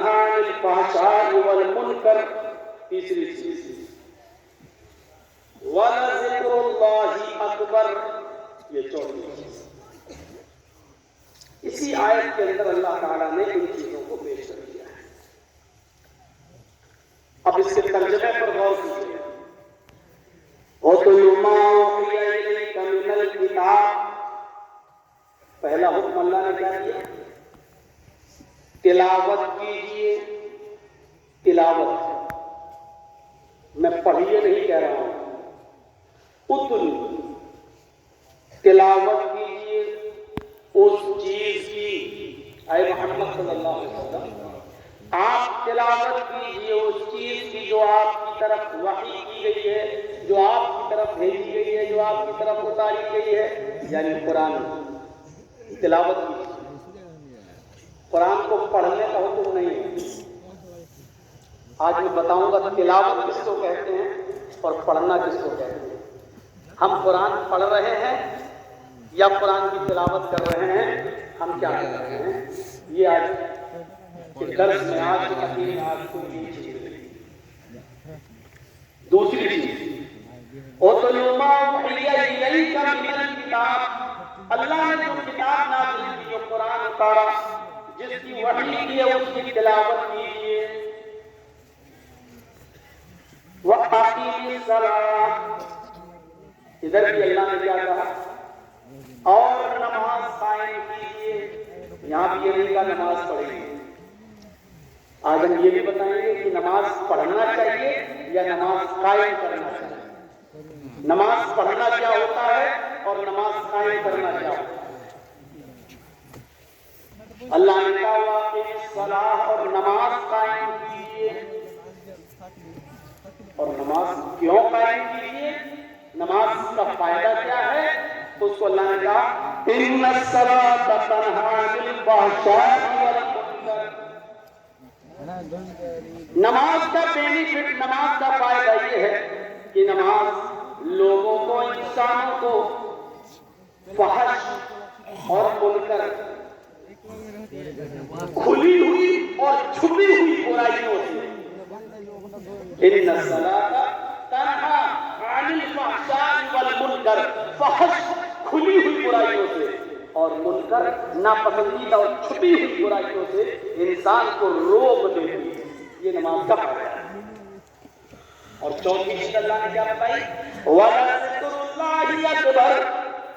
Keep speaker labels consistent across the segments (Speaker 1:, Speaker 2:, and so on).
Speaker 1: تنہا عن الفحشاء والمنکر، تیسری چیز وَلَذِكْرُ اللَّهِ أَكْبَرُ، یہ چوتھی چیز۔ اسی آیت کے اندر اللہ تعالیٰ نے ان چیزوں کو پیش کر دیا ہے۔ اب اس کے ترجمے پر غور کیجیے۔ وَاتْلُ مَا أُوحِيَ إِلَيْكَ مِنَ الْكِتَابِ، پہلا حکم اللہ نے کیا دیا؟ تلاوت کیجیے۔ تلاوت، میں پڑھیے نہیں کہہ رہا ہوں، اتلو، تلاوت کیجیے اس چیز کی، اے محمد صلی اللہ علیہ وسلم آپ تلاوت کیجیے اس چیز کی جو آپ کی طرف وحی کی گئی ہے، جو آپ کی طرف بھیجی گئی ہے، جو آپ کی طرف اتاری گئی ہے، یعنی قرآن۔ تلاوت کیجیے، قرآن کو پڑھنے کا حکم نہیں ہے۔ آج میں بتاؤں گا تلاوت کس کو کہتے ہیں اور پڑھنا کس کو کہتے ہیں۔ ہم قرآن پڑھ رہے ہیں یا قرآن کی تلاوت کر رہے ہیں، ہم کیا کر رہے ہیں، یہ آج کے درس میں آج کی تقریر میں آج کو یہ چیز ہے۔ دوسری چیز وَاتْلُ مَا أُوحِيَ إِلَيْكَ مِنَ الْكِتَابِ، اللہ نے جو کتاب نازل کی، جو قرآن اتارا، جس کی وحی کی ہے، اس کی تلاوت کیجیے۔ وَأَقِیمِ الصَّلَاةَ، ادھر بھی اللہ نے کیا کہا، اور نماز قائم کیجیے۔ یہاں بھی یہ نہیں کہا نماز پڑھیے۔ آج ہم یہ بھی بتائیں گے کہ نماز پڑھنا چاہیے یا نماز قائم کرنا چاہیے، نماز پڑھنا کیا ہوتا ہے اور نماز قائم کرنا کیا ہوتا ہے۔ اللہ نے کہا وَأَقِیمِ الصَّلَاةَ، اور نماز قائم کیجیے۔ اور نماز کیوں قائم کیجیے، نماز کا فائدہ کیا ہے، تو اس کو اللہ نے کہا إِنَّ الصَّلَاةَ تَنْهَىٰ عَنِ الْفَحْشَاءِ وَالْمُنکَرِ، نماز کا بینیفٹ، نماز کا فائدہ یہ ہے کہ نماز لوگوں کو، انسانوں کو فحش اور منکر، کھلی ہوئی اور چھپی ہوئی برائیوں سے، إِنَّ الصَّلَاةَ تَنْهَىٰ عَنِ الْفَحْشَاءِ وَالْمُنکَرِ، فحش کھلی ہوئی برائیوں سے اور منکر ناپسندیدہ اور چھپی ہوئی برائیوں سے انسان کو روک دیتی ہے۔ یہ نماز کا فائدہ ہے۔ اور چوتھی چیز اللہ نے کیا بتائی، وَلَذِكْرُ اللَّهِ أَكْبَرُ،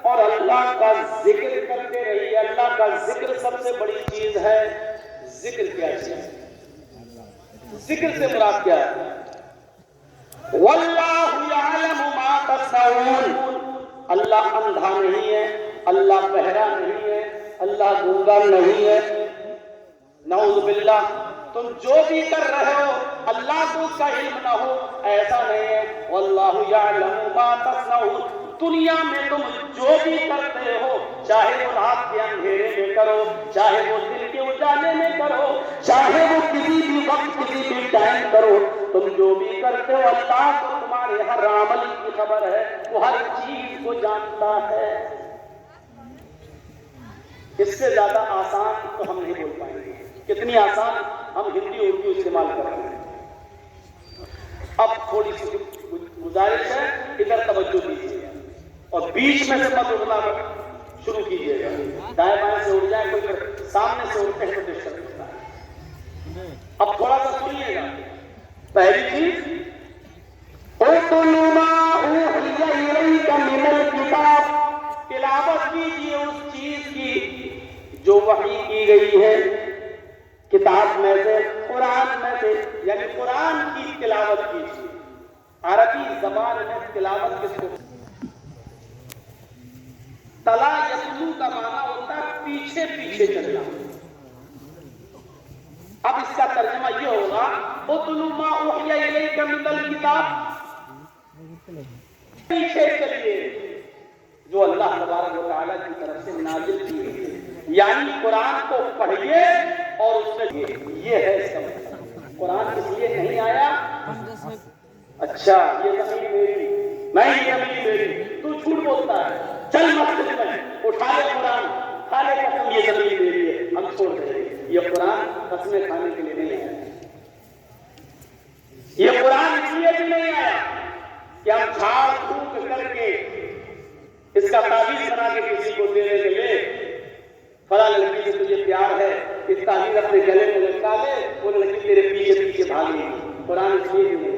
Speaker 1: اور اللہ کا ذکر کرتے رہیے۔ اللہ کا ذکر سب سے بڑی چیز ہے۔ ذکر کیا چیز ہے، ذکر سے مراد کیا ہے، وَاللَّهُ يَعْلَمُ مَا تَصْنَعُونَ، اللہ اندھا نہیں ہے، اللہ بہرا نہیں ہے، اللہ گونگا نہیں ہے۔ نعوذ باللہ، تم جو بھی کر رہے ہو اللہ کو اس کا علم نہ ہو، ایسا نہیں ہے۔ واللہ یعلم ما تصنعون، دنیا میں تم جو بھی کرتے ہو، چاہے وہ رات کے اندھیرے میں کرو، چاہے وہ دن کے اجالے میں کرو، چاہے وہ کسی بھی وقت کسی بھی ٹائم کرو، تم جو بھی کرتے ہو اللہ کو تمہارے ہر عمل کی خبر ہے، وہ ہر چیز کو جانتا ہے۔ اس سے زیادہ آسان تو ہم نہیں بول پائیں گے۔ کتنی آسان ہم ہندی اردو استعمال کر رہے ہیں۔ اب تھوڑی سی گزارش ہے، ادھر توجہ دیجیے اور بیچ میں سے مت اٹھنا شروع کیجیے گا۔ دائیں بائیں سے اٹھ جائے، کوئی سامنے سے اٹھتے ہیں تو ڈسٹرب ہوتا ہے۔ اب تھوڑا سا سنیے گا۔ پہلی چیز، اُتْلُ مَا أُوحِيَ إِلَيْكَ مِنَ الْكِتَابِ، تلاوت کیجیے اس چیز کی جو وحی کی گئی ہے کتاب میں سے، قرآن میں سے، یعنی قرآن کی تلاوت کیجیے۔ عربی زبان میں تلاوت کس کو، تلا یتلو کا معنی ہوتا ہے پیچھے پیچھے چلنا۔ اب اس کا ترجمہ یہ ہوگا، اُتْلُ مَا أُوحِيَ إِلَيْكَ مِنَ الْكِتَابِ، پیچھے چلیے جو اللہ تبارک و تعالیٰ کی طرف سے نازل کی گئی ہے، یعنی قرآن کو پڑھیے اور اس میں یہ ہے اس کا مطلب۔ قرآن اس لیے نہیں آیا اچھا یہ زمین میری، نہیں یہ زمین میری، تو جھوٹ بولتا ہے، چل مسجد میں اٹھا لے قرآن، کھا لے قسم یہ زمین میری ہے، ہم چھوڑ دیں۔ یہ قرآن قسمیں کھانے کے لیے نہیں آیا. یہ قرآن اس لیے بھی نہیں آیا کہ ہم جھاڑ پھونک کر کے اس کا تعویذ بنا کے کسی کو دینے کے لیے فلاں لڑکی سے تجھے پیار ہے اس تعویذ اپنے گلے میں لٹکا لے وہ لڑکی تیرے پیچھے پیچھے بھاگے گی. قرآن اس لیے بھی نہیں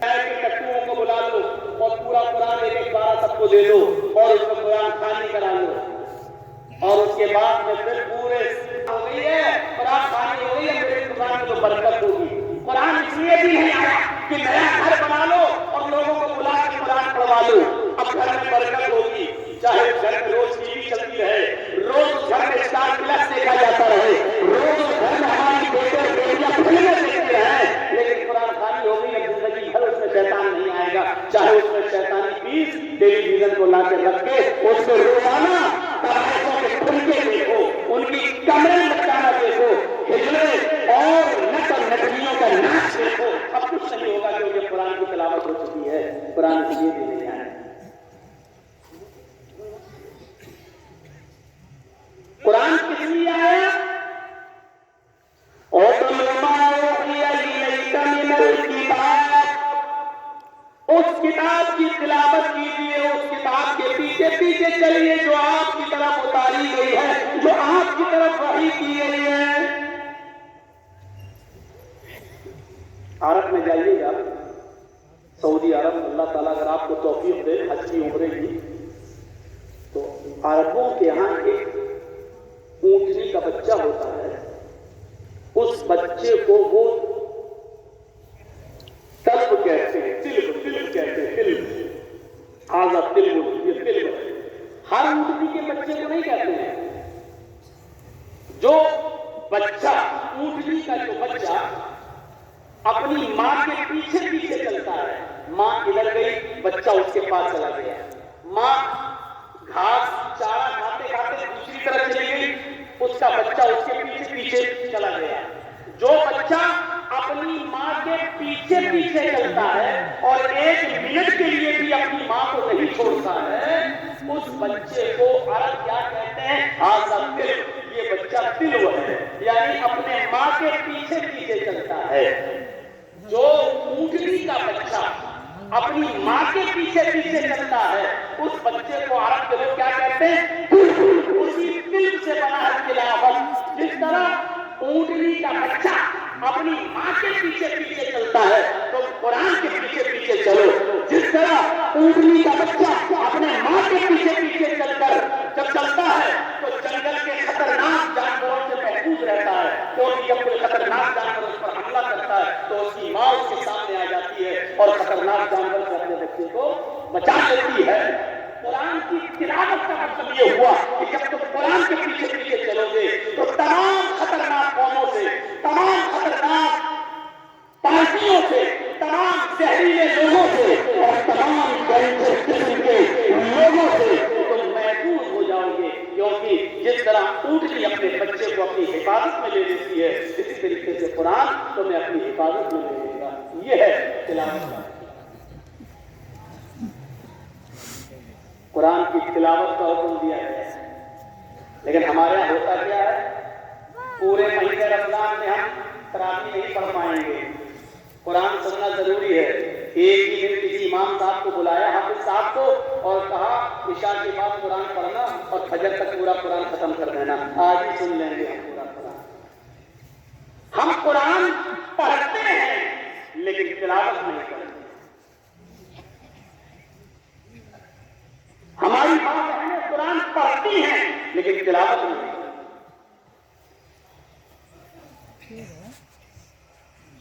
Speaker 1: آیا کہ کٹوؤں کو بلا لو اور پورا قرآن ایک بار سب کو دے دو اور اس میں قرآن خوانی کرا لو اور اس کے بعد میں پھر پورے ہو گئی ہے قرآن خوانی ہو گئی ہے میرے قرآن میں تو برکت ہوگی. قرآن اس لیے بھی نہیں آیا کہ نیا گھر بنا لو اور لوگوں کو بلا کے قرآن پڑھوا لو. اب گھر میں برکت ہوگی چاہے گھر میں روز ٹی وی چلتی رہے روز گھر میں اسٹار پلس دیکھا جاتا رہے روز گھر میں ہماری بیٹے اور بیٹیاں فلمیں دیکھتے رہیں لیکن قرآن خوانی ہو گئی ہے زندگی بھر اس میں شیطان نہیں آئے گا. چاہے اس میں شیطانی پیس ٹیلی ویژن کو لا کے رکھ کے اس کو روزانہ ترائفوں کے پھلکے دیکھو ان کی کمرے لٹکانا دیکھو ہجڑے اور نٹ اور نٹنیوں کا ناچ دیکھو اب کچھ نہیں ہوگا کیونکہ قرآن کی تلاوت ہو چکی ہے. قرآن اس لیے بھی نہیں آیا. قرآن کس لیے آیا؟ اس کتاب کی تلاوت کیجیے اس کتاب کے پیچھے پیچھے چلیے جو آپ کی طرف اتاری گئی ہے جو آپ کی طرف وحی کی گئی ہے. عرب میں جائیے گا سعودی عرب اللہ تعالیٰ اگر آپ کو توفیق دے حج کی عمرے کی تو عربوں کے یہاں ایک اونٹنی کا بچہ ہوتا ہے اس بچے کو وہ تلب کہتے ہیں تلب کہتے ہیں تلب آزا تلب یہ تلب ہر اونٹنی کے بچے کو نہیں کہتے ہیں. جو بچہ اونٹنی کا جو بچہ اپنی ماں کے پیچھے پیچھے چلتا ہے ماں ادھر گئی بچہ اس کے پاس چلا گیا ماں گھاس چارہ کھاتے کھاتے دوسری طرف چلی گئی اس کا بچہ اس کے پیچھے پیچھے چلا گیا. جو بچہ اپنی ماں کے پیچھے پیچھے چلتا ہے اور ایک منٹ کے لیے بھی اپنی ماں کو نہیں چھوڑتا ہے اس بچے کو عرب کیا کہتے ہیں ہاذا تلو. یہ بچہ تلو ہے یعنی اپنے ماں کے پیچھے پیچھے چلتا ہے. جو اونٹنی کا بچہ اپنی ماں کے پیچھے پیچھے چلتا ہے اس بچے کو عرب کے لوگ کیا کہتے ہیں اسی تلب سے بنا ہے تلاوت. جس طرح اونٹنی کا بچہ اپنی ماں کے پیچھے پیچھے چلتا ہے تو قرآن کے پیچھے پیچھے چلو. جس طرح اونٹنی کا بچہ اپنے ماں کے پیچھے پیچھے چل کر جب چلتا ہے تو جنگل کے خطرناک جانوروں سے محفوظ رہتا ہے کیونکہ جب کوئی خطرناک جانور اس پر حملہ کرتا ہے تو اس کی ماں اس کے سامنے آ جاتی ہے اور خطرناک جانور سے اپنے بچے کو بچا لیتی ہے. قرآن کی تلاوت کا مطلب یہ ہوا کہ جب تم قرآن کے پیچھے پیچھے چلو گے تو تمام خطرناک قوموں سے تمام خطرناک پارٹیوں سے تمام زہریلے لوگوں سے اور تمام قسم کے لوگوں سے تم محفوظ ہو جاؤ گے. کیونکہ جس طرح اونٹنی اپنے بچے کو اپنی حفاظت میں لے لیتی ہے اسی طریقے سے قرآن تمہیں اپنی حفاظت میں لے لے گا. یہ ہے تلاوت کا. قرآن کی تلاوت کا حکم دیا ہے لیکن ہمارے یہاں ہوتا کیا ہے پورے مہینے رمضان میں ہم تراویح نہیں پڑھ پائیں گے. قرآن سننا ضروری ہے. ایک ہی دن کسی امام صاحب کو بلایا حافظ صاحب کو اور کہا عشاء کے بعد قرآن پڑھنا اور فجر تک پورا قرآن ختم کر دینا. آج ہی سن لیں گے ہم پورا قرآن. ہم قرآن پڑھتے ہیں لیکن تلاوت نہیں کرتے. ہماری ماں بہنیں قرآن پڑھتی ہیں لیکن تلاوت نہیں.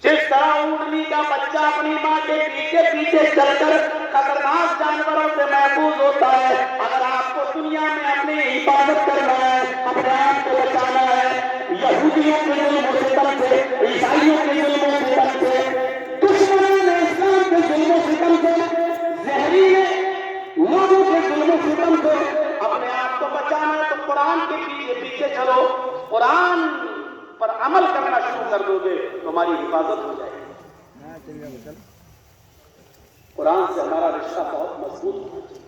Speaker 1: جس طرح اونٹنی کا بچہ اپنی ماں کے پیچھے پیچھے چل کر خطرناک جانوروں سے محفوظ ہوتا ہے اگر آپ کو دنیا میں اپنی حفاظت کرنا ہے اپنے آپ کو بچانا ہے یہودیوں کے ظلم و ستم سے عیسائیوں کے ظلم و ستم سے دشمنان اسلام کے ظلم و ستم سے زہریلے لوگوں کے ظلم و ستم سے اپنے آپ کو بچانا ہے تو قرآن کے پیچھے پیچھے چلو. قرآن پر عمل کرنا شروع کر دو گے تو ہماری حفاظت ہو جائے گی. قرآن سے ہمارا رشتہ بہت مضبوط ہے.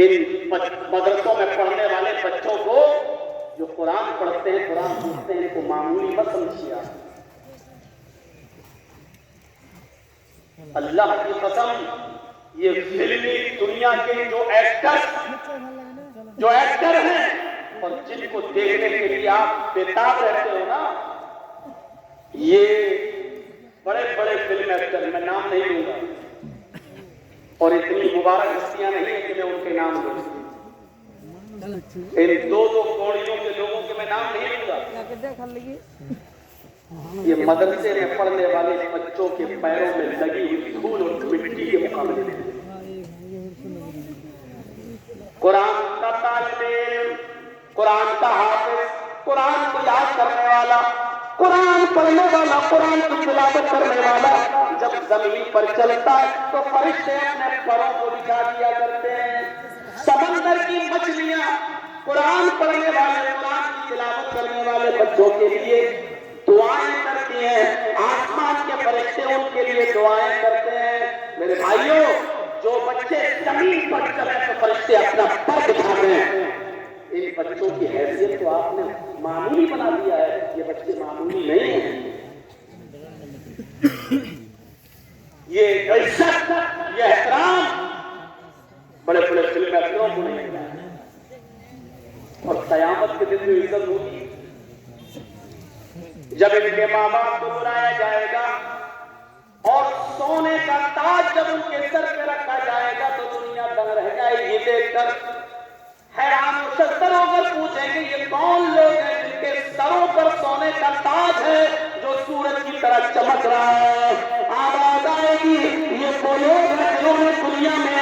Speaker 1: ان مدرسوں میں پڑھنے والے بچوں کو جو قرآن پڑھتے ہیں، قرآن سنتے ہیں، ان کو معمولی مت سمجھیے آپ۔ اللہ کی قسم، یہ فلمی دنیا کے جو ایکٹر ہیں اور جن کو دیکھنے کے لیے آپ بےتاب رہتے ہو نا، یہ بڑے بڑے فلم ایکٹر، میں نام نہیں لوں گا، اور اتنی مبارک ہستیاں نہیں ہیں کہ میں ان کے نام لوں، ان دو کوڑیوں کے لوگوں کے میں نام نہیں لوں گا۔ یہ مدرسے میں پڑھنے والے بچوں کے پیروں میں لگی ہوئی دھول اور مٹی کے مقابلے میں قرآن کا طالب علم، قرآن کا حافظ، قرآن کو یاد کرنے والا، قرآن پڑھنے والا، قرآن کی تلاوت کرنے والا جب زمین پر چلتا ہے تو فرشتے اپنے پروں کو بچھا دیا کرتے ہیں۔ سمندر کی مچھلیاں قرآن پڑھنے والے، قرآن کی تلاوت کرنے والے بچوں کے لیے دعائیں کرتی ہیں، آسمان کے فرشتے ان کے لیے دعائیں کرتے ہیں۔ میرے بھائیوں، جو بچے زمین پر چلے تو فرشتے اپنا پر دکھاتے ہیں۔ ان بچوں کی حیثیت تو آپ نے معمولی بنا دیا ہے، یہ بچے معمولی نہیں ہیں۔ یہ عزت، یہ احترام بڑے بڑے فلم ایکٹروں کو نہیں ملا، اور قیامت کے دن میں عزت ہوگی جب ان کے ماں باپ کو بلایا جائے گا اور سونے کا تاج جب ان کے سر پہ رکھا جائے گا تو دنیا دنگ رہ جائے گی دیکھ کر، حیران و شتر ہو کر پوچھیں گے یہ کون لوگ ہیں جن کے سروں پر سونے کا تاج ہے جو سورج کی طرح چمک رہا ہے۔ آواز آئے گی یہ وہ لوگ ہیں جنہوں نے دنیا میں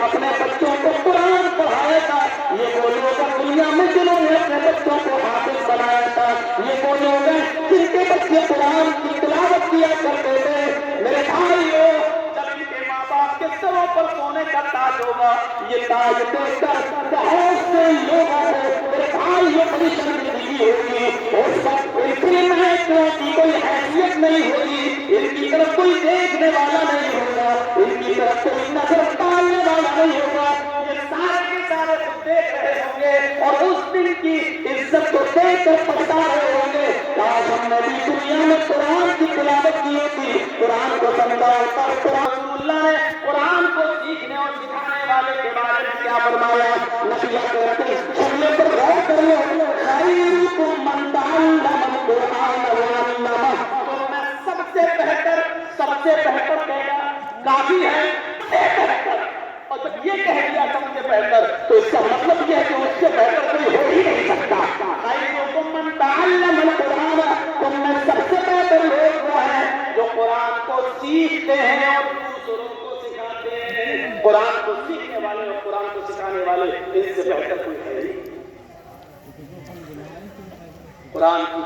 Speaker 1: اپنے بچوں کو قرآن پڑھایا تھا، یہ وہ لوگ ہیں دنیا میں جنہوں نے اپنے بچوں کو حافظ بنایا تھا، یہ وہ لوگ ہیں جن کے بچے قرآن کی تلاوت کیا کرتے تھے۔ میرے بھائیوں، جب ان کے ماں باپ کے سروں پر سونے کا تاج ہوگا، یہ تاج دیکھ کر بہت سے لوگوں کو میرے بھائیوں بڑی شرمندگی ہوگی، اس وقت ان فلم ایکٹروں کی کوئی حیثیت نہیں ہوگی، ان کی طرف کوئی دیکھنے والا نہیں ہوگا، ان کی طرف کوئی نظر ڈالنے والا نہیں ہوگا، یہ سارے کے سارے خود دیکھ رہے ہوں گے اور اس دن کی عزت کو دیکھ کر پچھتا رہے ہوں گے کاش ہم نے بھی دنیا میں قرآن کی تلاوت کی ہوتی، قرآن کو سمجھا ہوتا۔ رسول اللہ نے قرآن کو سیکھنے اور سکھانے والے کے بارے میں کیا فرمایا؟ نبی اکرم سننے پر غور کرو، خیرکم من تعلم القرآن وعلمہ، تم میں سب سے بہتر کہنا کافی ہے، بہتر، اور جب یہ کہہ دیا سب سے بہتر تو اس کا مطلب یہ ہے کہ اس سے بہتر کوئی ہو ہی نہیں سکتا۔ خیرکم من تعلم القرآن، تم میں سب سے بہتر لوگ وہ ہیں جو قرآن کو سیکھتے ہیں اور دوسروں کو سکھاتے ہیں۔ قرآن کو سیکھنے والے اور قرآن کو سکھانے والے ان سے بہتر کوئی ہے نہیں۔ قرآن کی